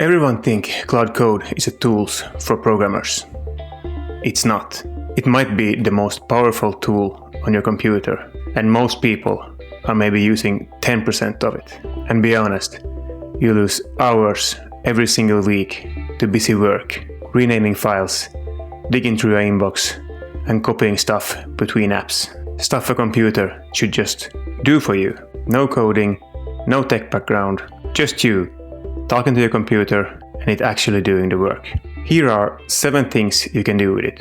Everyone think Claude Code is a tool for programmers. It's not. It might be the most powerful tool on your computer, and most people are maybe using 10% of it. And be honest, you lose hours every single week to busy work, renaming files, digging through your inbox, and copying stuff between apps. Stuff a computer should just do for you. No coding, no tech background, just you talking to your computer and it actually doing the work. Here are 7 things you can do with it.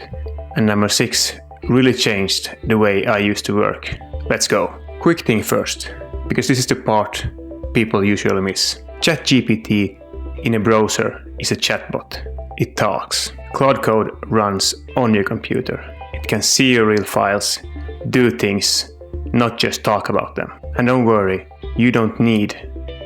And number 6 really changed the way I used to work. Let's go. Quick thing first, because this is the part people usually miss. ChatGPT in a browser is a chatbot. It talks. Claude Code runs on your computer. It can see your real files, do things, not just talk about them. And don't worry, you don't need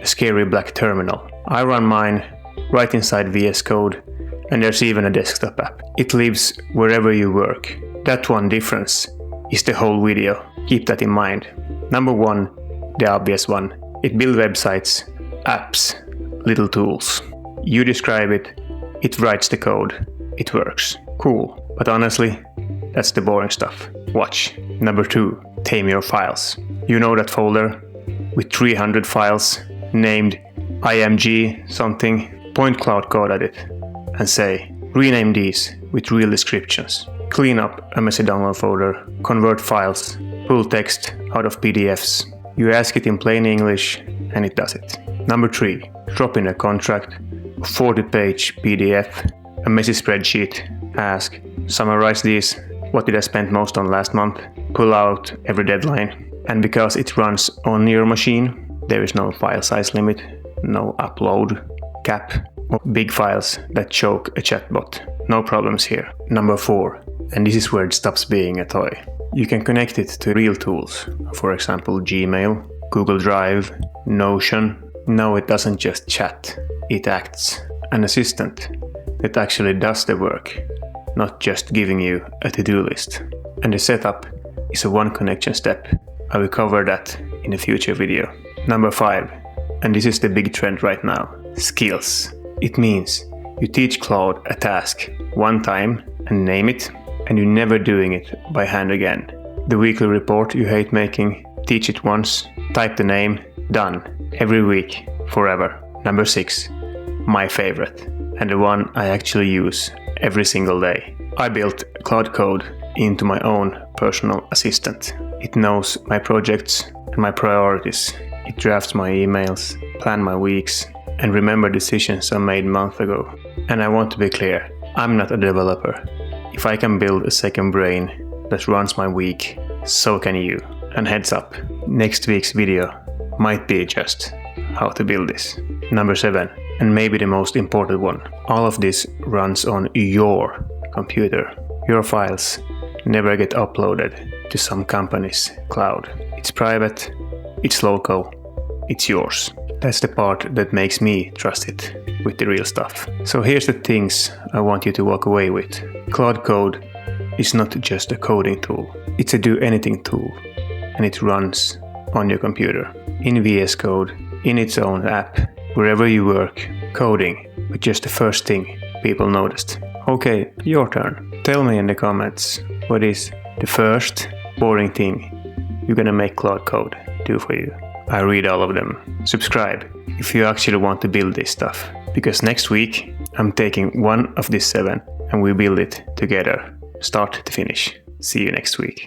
a scary black terminal. I run mine right inside VS Code, and there's even a desktop app. It lives wherever you work. That one difference is the whole video. Keep that in mind. Number 1, the obvious one. It builds websites, apps, little tools. You describe it, it writes the code, it works. Cool. But honestly, that's the boring stuff. Watch. Number 2, tame your files. You know that folder with 300 files named IMG something? Point Claude Code at it and say, rename these with real descriptions. Clean up a messy download folder, convert files, pull text out of PDFs. You ask it in plain English and it does it. Number 3, drop in a contract, a 40-page PDF, a messy spreadsheet, ask, summarize these, what did I spend most on last month, pull out every deadline. And because it runs on your machine, there is no file size limit, no upload cap, or big files that choke a chatbot. No problems here. Number 4, and this is where it stops being a toy. You can connect it to real tools, for example Gmail, Google Drive, Notion. No, it doesn't just chat, it acts. An assistant that actually does the work, not just giving you a to-do list. And the setup is a one connection step. I will cover that in a future video. Number 5, and this is the big trend right now, skills. It means you teach Claude a task one time and name it, and you're never doing it by hand again. The weekly report you hate making, teach it once, type the name, done. Every week, forever. Number 6, my favorite, and the one I actually use every single day. I built Claude Code into my own personal assistant. It knows my projects and my priorities. It drafts my emails, plans my weeks, and remember decisions I made months ago. And I want to be clear, I'm not a developer. If I can build a second brain that runs my week, so can you. And heads up, next week's video might be just how to build this. Number 7, and maybe the most important one. All of this runs on your computer. Your files never get uploaded to some company's cloud. It's private, it's local, it's yours. That's the part that makes me trust it with the real stuff. So here's the things I want you to walk away with. Claude Code is not just a coding tool. It's a do anything tool, and it runs on your computer, in VS Code, in its own app, wherever you work, coding was just the first thing people noticed. Okay, your turn. Tell me in the comments, what is the first boring thing you're gonna make Claude Code do for you? I read all of them. Subscribe if you actually want to build this stuff, because next week I'm taking one of these 7 and we build it together, start to finish. See you next week.